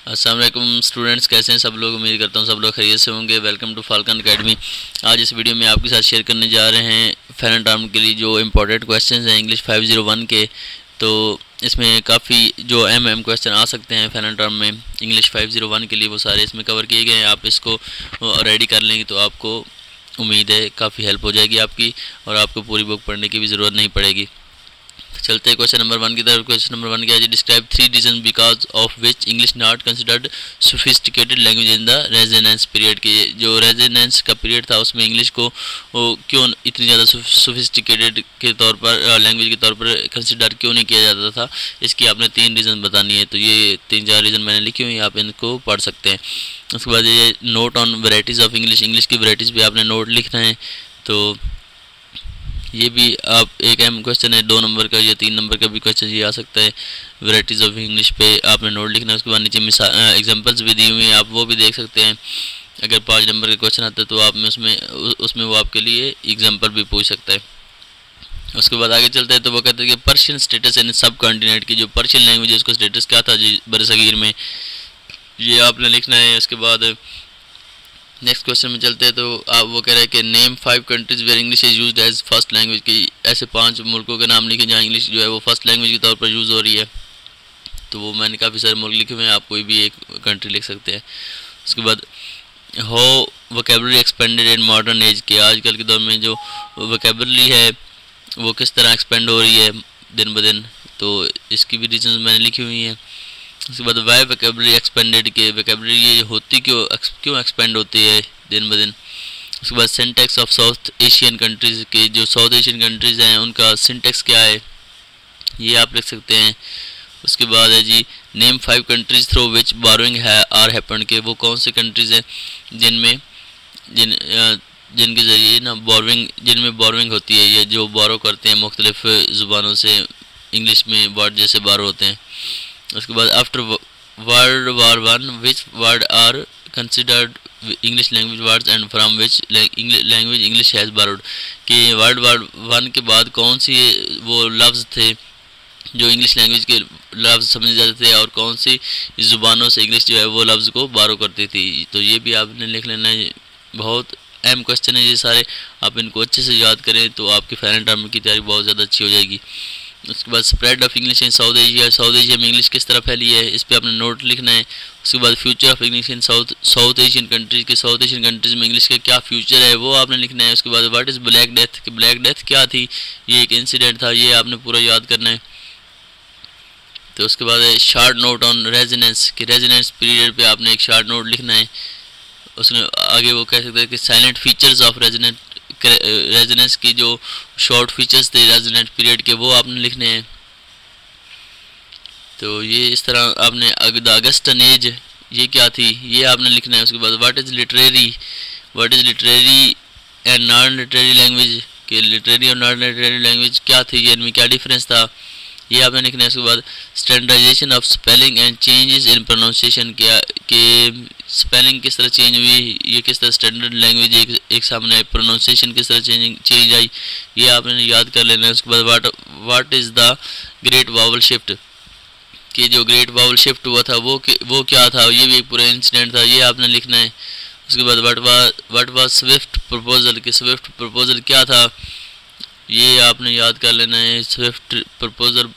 अस्सलाम वालेकुम स्टूडेंट्स, कैसे हैं सब लोग। उम्मीद करता हूँ सब लोग खैरियत से होंगे। Welcome to Falcon academy. आज इस वीडियो में आपके साथ शेयर करने जा रहे हैं फैन टर्म के लिए जो इम्पोर्टेंट क्वेश्चंस हैं इंग्लिश 501 के। तो इसमें काफ़ी जो एम क्वेश्चन आ सकते हैं फैन टर्म में इंग्लिश 501 के लिए, वो सारे इसमें कवर किए गए हैं। आप इसको रेडी कर लेंगे तो आपको उम्मीद है काफ़ी हेल्प हो जाएगी आपकी, और आपको पूरी बुक पढ़ने की भी ज़रूरत नहीं पड़ेगी। चलते हैं क्वेश्चन नंबर 1 की तरफ। क्वेश्चन नंबर 1 क्या है? Describe 3 reason because of which English not considered sophisticated language in the Renaissance period. के जो रेजोनेंस का पीरियड था उसमें इंग्लिश को क्यों इतनी ज़्यादा सोफिस्टिकेटेड के तौर पर लैंग्वेज के तौर पर कंसिडर क्यों नहीं किया जाता था, इसकी आपने 3 रीज़न बतानी है। तो ये 3-4 रीज़न मैंने लिखी हुई, आप इनको पढ़ सकते हैं। उसके बाद ये note on varieties of English, English की वेराइटीज़ भी आपने नोट लिखना है। तो ये भी आप एक अहम क्वेश्चन है, 2 नंबर का या 3 नंबर का भी क्वेश्चन ये आ सकता है। वेराइटीज़ ऑफ इंग्लिश पे आपने नोट लिखना है। उसके बाद नीचे एग्जांपल्स भी दी हुई हैं, आप वो भी देख सकते हैं। अगर 5 नंबर का क्वेश्चन आता है तो आप में उसमें वो आपके लिए एग्जांपल भी पूछ सकता है। उसके बाद आगे चलते हैं तो वो कहते हैं कि पर्शियन स्टेटस इन सब कॉन्टिनेंट की, जो पर्शियन लैंग्वेज है उसका स्टेटस क्या था जी बरसगीर में, ये आपने लिखना है। उसके बाद नेक्स्ट क्वेश्चन में चलते हैं तो आप वो कह रहे हैं कि name 5 countries where English is used as first language की, ऐसे 5 मुल्कों के नाम लिखे जहाँ इंग्लिश जो है वो फर्स्ट लैंग्वेज के तौर पर यूज़ हो रही है। तो वो मैंने काफ़ी सारे मुल्क लिखे हुए हैं, आप कोई भी एक कंट्री लिख सकते हैं। उसके बाद how vocabulary expanded in modern age के, आजकल के दौर में जो वोकेबलरी है वो किस तरह एक्सपेंड हो रही है दिन ब दिन, तो इसकी भी रीजन मैंने लिखी हुई हैं। उसके बाद वाई वोकेबलरी एक्सपेंडेड के, वोकेबलरी ये होती क्यों एक्सपेंड होती है दिन ब दिन। उसके बाद syntax of South Asian countries के, जो साउथ एशियन कंट्रीज़ हैं उनका सिंटेक्स क्या है, ये आप लिख सकते हैं। उसके बाद है जी name 5 countries through which borrowing है आर हैपन के, वो कौन सी कंट्रीज़ हैं जिनके ज़रिए ना जिनमें बोरोइंग होती है, ये जो बोरो करते हैं मुख्तलिफ ज़ुबानों से, इंग्लिश में वर्ड जैसे बोरो होते हैं। उसके बाद after World War 1 which word are considered English language words and from which language English has borrowed, कि वर्ल्ड वार 1 के बाद कौन सी वो लफ्ज़ थे जो इंग्लिश लैंग्वेज के लफ्ज़ समझे जाते थे, और कौन सी ज़ुबानों से इंग्लिश जो है वो लफ्ज़ को बारो करती थी। तो ये भी आपने लिख लेना है। बहुत अहम क्वेश्चन है ये सारे, आप इनको अच्छे से याद करें तो आपकी फाइनल टर्म की तैयारी बहुत ज़्यादा अच्छी हो जाएगी। उसके बाद spread of English in south Asia, south Asia में इंग्लिश किस तरह फैली है, इस पर आपने नोट लिखना है। उसके बाद future of English in south Asian countries के, साउथ एशियन कंट्रीज़ में इंग्लिश का क्या फ्यूचर है वो आपने लिखना है। उसके बाद व्हाट इज़ ब्लैक डेथ, कि ब्लैक डेथ क्या थी, ये एक इंसिडेंट था, ये आपने पूरा याद करना है। तो उसके बाद शार्ट नोट ऑन रेजोनेंस, कि रेजोनेंस पीरियड पे आपने एक शार्ट नोट लिखना है। उसने आगे वो कह सकते हैं कि साइलेंट फीचर्स ऑफ रेजोनेंस की, जो शॉर्ट फीचर्स थे रेजोनेंट पीरियड के, वो आपने लिखने हैं। तो ये इस तरह आपने अगस्टन एज ये क्या थी ये आपने लिखना है। उसके बाद what is literary and non literary language, के लिटरेरी और नॉन लिटरेरी लैंग्वेज क्या थी, ये इनमें क्या डिफरेंस था, ये आपने लिखना है। उसके बाद standardisation of spelling and changes in pronunciation, क्या के स्पेलिंग किस तरह चेंज हुई, ये किस तरह स्टैंडर्ड लैंग्वेज एक सामने आई, प्रोनाउंसिएशन किस तरह चेंज आई, ये आपने याद कर लेना है। उसके बाद what is the great vowel shift, कि जो ग्रेट वावल शिफ्ट हुआ था वो क्या था, ये भी एक पूरा इंसिडेंट था, ये आपने लिखना है। उसके बाद व्हाट वाज स्विफ्ट प्रपोजल, कि स्विफ्ट प्रपोजल क्या था, ये आपने याद कर लेना है। स्विफ्ट प्रपोजल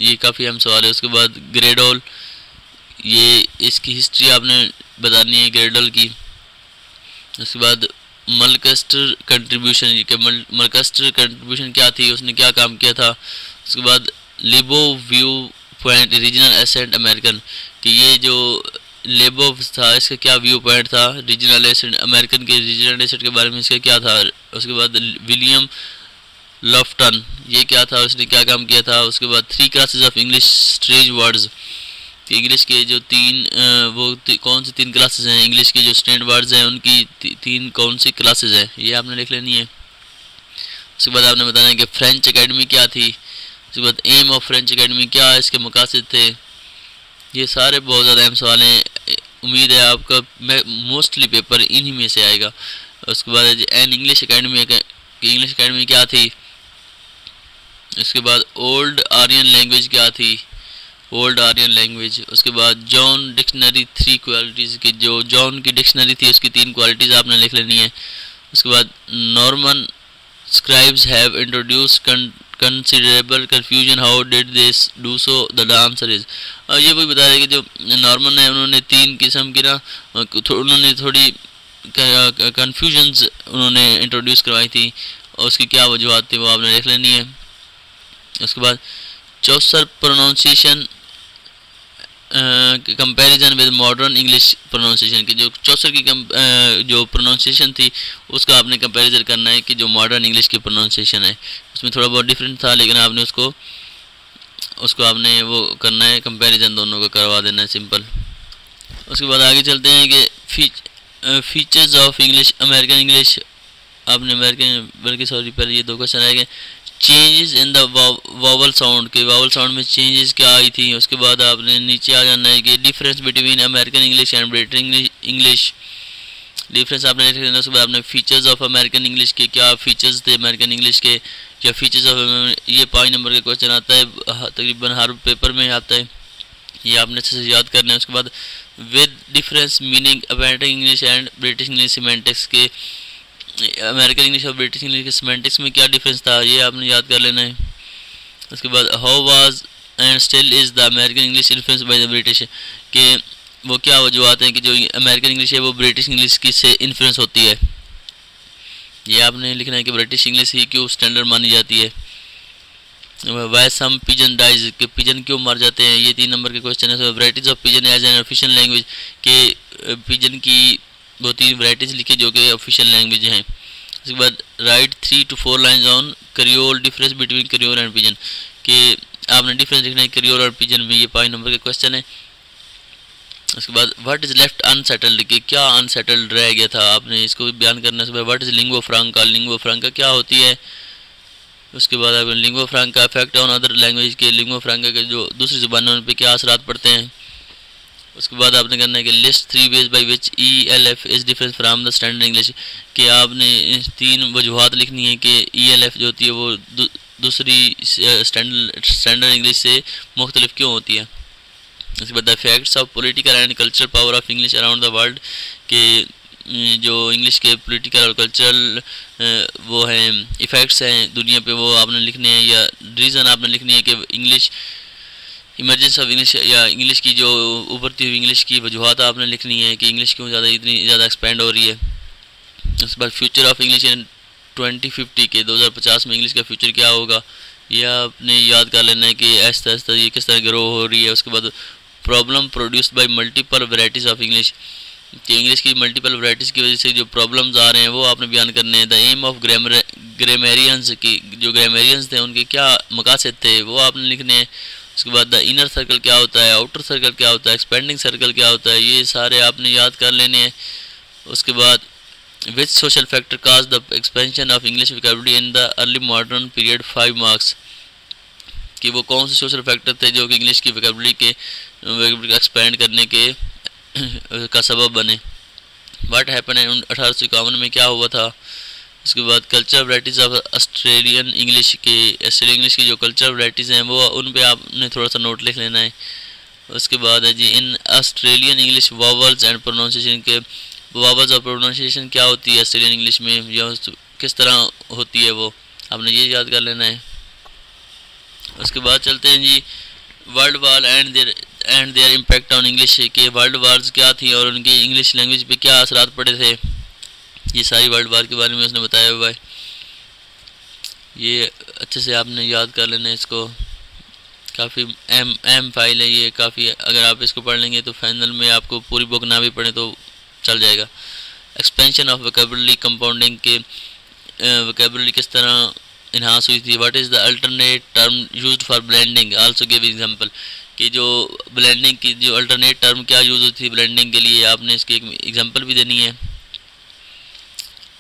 ये काफ़ी अहम सवाल है। उसके बाद ग्रेडोल, ये इसकी हिस्ट्री आपने बतानी है ग्रेडोल की। उसके बाद मलकस्टर कंट्रीब्यूशन, ये मलकस्टर कंट्रीब्यूशन क्या थी, उसने क्या काम किया था। उसके बाद Labov viewpoint regional accent American, कि ये जो लेबो था इसका क्या व्यू पॉइंट था रीजनल एसेंट अमेरिकन के, रीजनल एसेंट के बारे में इसका क्या था। उसके बाद विलियम लॉफ्टन, ये क्या था, उसने क्या काम किया था। उसके बाद 3 classes of English strange words, English के जो कौन सी 3 क्लासेस हैं इंग्लिश के जो स्ट्रेंज वर्ड्स हैं उनकी 3 कौन सी क्लासेस हैं, ये आपने लिख लेनी है। उसके बाद आपने बताना है कि फ्रेंच एकेडमी क्या थी। उसके बाद एम ऑफ फ्रेंच एकेडमी क्या इसके मकासद थे। ये सारे बहुत ज़्यादा अहम सवाल हैं, उम्मीद है आपका मोस्टली पेपर इन्हीं में से आएगा। उसके बाद एन इंग्लिश एकेडमी क्या थी। इसके बाद ओल्ड आर्यन लैंग्वेज क्या थी, ओल्ड आर्यन लैंग्वेज। उसके बाद जॉन डिक्शनरी 3 क्वालिटीज़ की, जो जॉन की डिक्शनरी थी उसकी 3 क्वालिटीज़ आपने लिख लेनी है। उसके बाद Norman scribes have introduce considerable confusion, how did this do so, the answer is. ये वही बता रहे कि जो नॉर्मन है उन्होंने 3 किस्म की ना उन्होंने थोड़ी कन्फ्यूजन्स उन्होंने इंट्रोड्यूस करवाई थी और उसकी क्या वजूहत थी वो आपने लिख लेनी है। उसके बाद Chaucer pronunciation comparison with modern English pronunciation की, जो चौसर की जो प्रोनाउंसिएशन थी उसका आपने कंपैरिजन करना है कि जो मॉडर्न इंग्लिश की प्रोनाउंसिएशन है उसमें थोड़ा बहुत डिफरेंट था, लेकिन आपने उसको आपने वो करना है, कंपैरिजन दोनों को करवा देना है, सिंपल। उसके बाद आगे चलते हैं कि features of English, American English, आपने अमेरिकन बल्कि सॉरी पहले ये 2 क्वेश्चन आएंगे। Changes in the vowel sound के, वावल साउंड में चेंजेस क्या आई थी। उसके बाद आपने नीचे आ जाना है कि difference between American English and British English, difference आपने लिख लेना। उसके बाद आपने फीचर्स ऑफ अमेरिकन इंग्लिश के, क्या फीचर्स थे अमेरिकन इंग्लिश के, क्या फीचर्स ऑफ, ये 5 नंबर का क्वेश्चन आता है, तकरीबन हर पेपर में आता है, ये आपने अच्छे से याद करना है। उसके बाद with difference meaning American English and British English semantics के, अमेरिकन इंग्लिश और ब्रिटिश इंग्लिश के सिमेंटिक्स में क्या डिफरेंस था ये आपने याद कर लेना है। उसके बाद how was and still is the American English influence by the British, कि वो क्या वजूहत हैं कि जो अमेरिकन इंग्लिश है वो ब्रिटिश इंग्लिश की से इन्फ्लुएंस होती है, ये आपने लिखना है कि ब्रिटिश इंग्लिश ही क्यों स्टैंडर्ड मानी जाती है। वाई सम पिजन डाइज, के पिजन क्यों मर जाते हैं, ये 3 नंबर के क्वेश्चन है। Varieties of pidgin as an official language, के पिजन की 2-3 वैराइटीज लिखी जो कि ऑफिशियल लैंग्वेज हैं। उसके बाद right 3 to 4 lines on creole, difference between creole and pigeon, कि आपने डिफरेंस लिखना है क्रियोल और पिजन में, ये 5 नंबर के क्वेश्चन है। उसके बाद व्हाट इज़ लेफ्ट अनसेटल्ड, कि क्या अनसेटल्ड रह गया था, आपने इसको भी बयान करना है। What is lingua Franca, lingua Franca क्या होती है। उसके बाद आपने lingua Franca effect on other language के, लिंगुआ फ्रांका के जो दूसरी ज़ुबानों उन पर क्या असरात पड़ते हैं। उसके बाद आपने करना है कि list 3 veg by which ELF is difference from the standard English, कि आपने 3 वजूहत लिखनी है कि ELF जो होती है वो दूसरी स्टैंडर्ड इंग्लिश से मुख्तलिफ क्यों होती है। उसके बाद the effects of political and cultural power of English around the world, के जो इंग्लिश के पॉलिटिकल और कल्चरल वो हैं इफ़ेक्ट्स हैं दुनिया पे, वो आपने लिखने हैं, या रीज़न आपने लिखनी है कि इंग्लिश इमरजेंस ऑफ इंग्लिश, या इंग्लिश की जो उभरती हुई इंग्लिश की वजूहत आपने लिखनी है कि इंग्लिश क्यों इतनी ज़्यादा एक्सपेंड हो रही है। उसके बाद फ्यूचर ऑफ इंग्लिश इन 2050 के, 2050 में इंग्लिश का फ्यूचर क्या होगा, यह आपने याद कर लेना है कि आहिस्ता आहिस्ता ये किस तरह ग्रो हो रही है। उसके बाद problem produced by multiple varieties of English, कि इंग्लिश की मल्टीपल वैराइटीज़ की वजह से जो प्रॉब्लम्स आ रहे हैं वो आपने बयान करने हैं। द एम ऑफ ग्रामेरियंस की, जो ग्रामेरियंस थे उनके क्या मकासद थे वो आपने लिखने हैं। उसके बाद द इनर सर्कल क्या होता है, आउटर सर्कल क्या होता है, एक्सपेंडिंग सर्कल क्या होता है, ये सारे आपने याद कर लेने हैं। उसके बाद which social factor cause the expansion of English vocabulary in the early modern period 5 marks, कि वो कौन से सोशल फैक्टर थे जो कि इंग्लिश की वोकैबुलरी के एक्सपेंड करने के का सबब बने। व्हाट हैपन है 1851 में क्या हुआ था। उसके बाद culture varieties of Australian English के, ऑस्ट्रेलियन इंग्लिश की जो कल्चर वैराइटीज़ हैं वो उन पे आपने थोड़ा सा नोट लिख लेना है। उसके बाद है जी in Australian English vowels and pronunciation के, वावल्स और प्रोनाउंसिएशन क्या होती है ऑस्ट्रेलियन इंग्लिश में, या किस तरह होती है वो आपने ये याद कर लेना है। उसके बाद चलते हैं जी world war and their impact on English, के वर्ल्ड वार्स क्या थी और उनकी इंग्लिश लैंग्वेज पे क्या असरात पड़े थे, ये सारी वर्ल्ड वार के बारे में उसने बताया हुआ है। ये अच्छे से आपने याद कर लेना है, इसको काफ़ी अहम फाइल है ये, काफ़ी अगर आप इसको पढ़ लेंगे तो फाइनल में आपको पूरी बुक ना भी पढ़े तो चल जाएगा। एक्सपेंशन ऑफ वोकैबुलरी कंपाउंडिंग के, वोकैबुलरी किस तरह इन्हांस हुई थी। What is the alternate term used for blending, also give example, कि जो ब्लेंडिंग की जो अल्टरनेट टर्म क्या यूज़ होती थी ब्लेंडिंग के लिए, आपने इसकी एक एग्जांपल भी देनी है।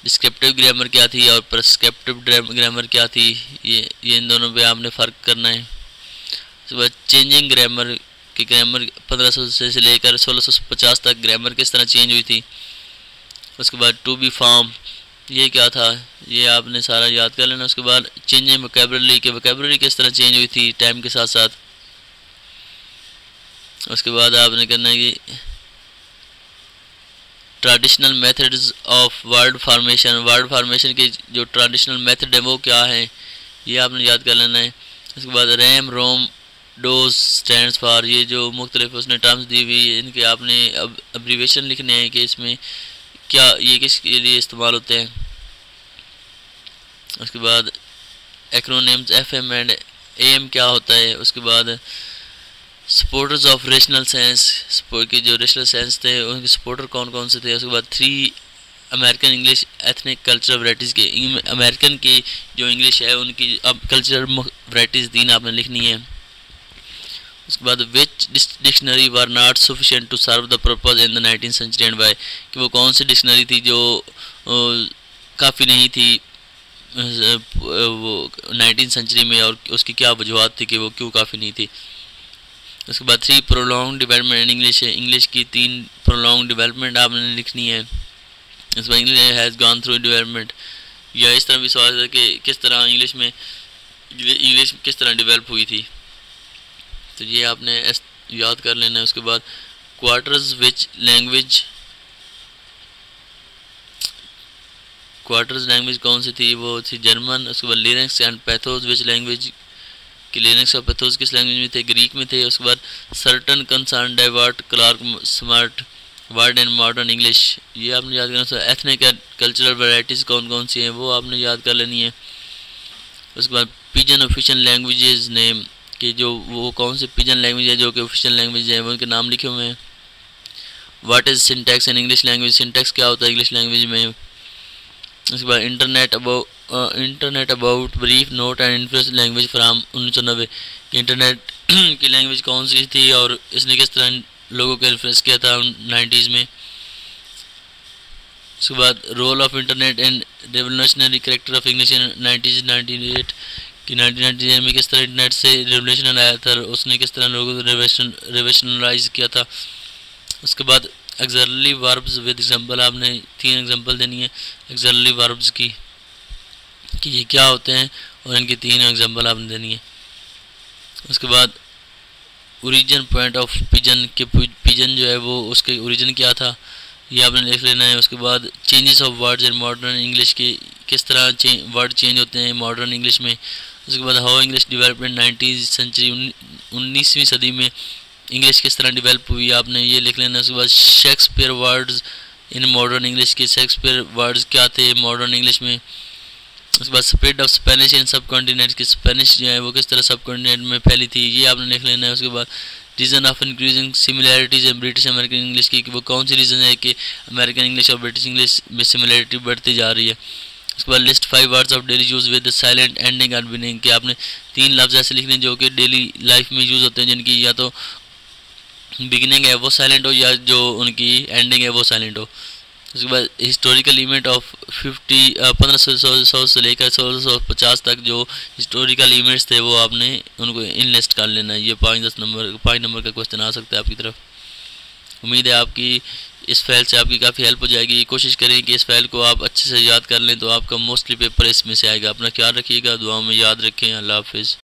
डिस्क्रिप्टिव ग्रामर क्या थी और प्रिस्क्रिप्टिव ग्रामर क्या थी, ये इन दोनों पे आपने फ़र्क करना है। उसके बाद चेंजिंग ग्रामर की, ग्रामर 1500 से लेकर 1650 तक ग्रामर किस तरह चेंज हुई थी। उसके बाद टू बी फॉर्म ये क्या था, ये आपने सारा याद कर लेना। उसके बाद चेंजिंग वोकैबुलरी के, वोकैबुलरी किस तरह चेंज हुई थी टाइम के साथ साथ। उसके बाद आपने करना है कि traditional methods of word formation के जो ट्रेडिशनल मेथड है वो क्या है, ये आपने याद कर लेना है। उसके बाद RAM ROM dose stands for, ये जो मुख्तलिफ उसने टर्म्स दी हुई है इनके आपने अब्रीवेशन लिखने हैं कि इसमें क्या ये किसके लिए इस्तेमाल होते हैं। उसके बाद एक्रोनिम्स FM एंड AM क्या होता है। उसके बाद सपोर्टर्स ऑफ रेशनल साइंस के जो रेशनल साइंस थे उनके सपोर्टर कौन कौन से थे। उसके बाद 3 American English ethnic cultural varieties के, अमेरिकन की जो इंग्लिश है उनकी अब कल्चरल वैराइटीज़ 3 आपने लिखनी है। उसके बाद which dictionary were not sufficient to serve the purpose in the 19th century and why, कि वो कौन सी डिक्शनरी थी जो काफ़ी नहीं थी वो 19th सेंचुरी में, और उसकी क्या वजूहत थी कि वो क्यों काफ़ी नहीं थी। उसके बाद 3 प्रोलॉन्ग डेवलपमेंट इन इंग्लिश है, इंग्लिश की 3 प्रोलॉन्ग डेवलपमेंट आपने लिखनी है। उसके बाद English has gone through development, या इस तरह भी सवाल है कि किस तरह इंग्लिश किस तरह डेवलप हुई थी, तो ये आपने याद कर लेना है। उसके बाद क्वार्टर्स लैंग्वेज कौन सी थी, वो थी जर्मन। उसके बाद lyrics and pathos which language, कि लिरिक्स और पैथोस किस लैंग्वेज में थे, ग्रीक में थे। उसके बाद certain concern divert clerk smart word in modern English, ये आपने याद करना। एथनिक कल्चरल वैराइटीज़ कौन कौन सी हैं वो आपने याद कर लेनी है। उसके बाद पिजन ऑफिशियल लैंग्वेजेस नेम, कि जो वो कौन से पिजन लैंग्वेज है जो कि ऑफिशियल लैंग्वेज है वो उनके नाम लिखे हुए हैं। What is syntax in English language, syntax क्या होता है इंग्लिश लैंग्वेज में। उसके बाद internet about brief note and influence language from 1990, internet की लैंग्वेज कौन सी थी और इसने किस तरह लोगों को इन्फ्लुएंस किया था 90s में। उसके बाद role of internet and revolutionary character of English in 1998, कि 1998 में किस तरह इंटरनेट से रेवोल्यूशन आया था, उसने किस तरह लोगों को रेवोल्यूशनराइज किया था। उसके बाद एक्सरली वर्ब्स विद एग्जांपल, आपने 3 एग्जांपल देनी है एक्सरली वर्ब्स की, कि ये क्या होते हैं और इनकी 3 एग्जांपल आपने देनी है। उसके बाद ओरिजिन पॉइंट ऑफ पिजन, के पिजन जो है वो उसके ओरिजिन क्या था, ये आपने लिख लेना है। उसके बाद changes of words in modern English, की किस तरह वर्ड चेंज होते हैं मॉडर्न इंग्लिश में। उसके बाद how English development 19th century, 19वीं सदी में इंग्लिश किस तरह डेवलप हुई, आपने ये लिख लेना है। उसके बाद Shakespeare words in modern English, के शेक्सपियर वर्ड्स क्या थे मॉडर्न इंग्लिश में। उसके बाद स्प्रेड ऑफ स्पेनिश इन सब कॉन्टिनेंट, की स्पेनिश जो है वो किस तरह सब कॉन्टिनेंट में फैली थी, ये आपने लिख लेना है। उसके बाद reason of increasing similarities in British American English की, वो कौन सी रीज़न है कि अमेरिकन इंग्लिश और ब्रिटिश इंग्लिश में सिमिलैरिटी बढ़ती जा रही है। उसके बाद list 5 words of daily use with silent ending और बिगिनिंग, कि आपने 3 लफ्ज़ ऐसे लिखने जो कि डेली लाइफ में यूज़ होते हैं जिनकी या तो बिगिनिंग है वो साइलेंट हो या जो उनकी एंडिंग है वो साइलेंट हो। उसके बाद हिस्टोरिकल इवेंट ऑफ 1500 से लेकर 1650 तक जो हिस्टोरिकल इवेंट्स थे वो आपने उनको इनलिस्ट कर लेना है। ये 5 नंबर का क्वेश्चन आ सकता है आपकी तरफ। उम्मीद है आपकी इस फाइल से आपकी काफ़ी हेल्प हो जाएगी। कोशिश करें कि इस फाइल को आप अच्छे से याद कर लें तो आपका मोस्टली पेपर इसमें से आएगा। अपना ख्याल रखिएगा, दुआ में याद रखें। अल्लाह हाफिज़।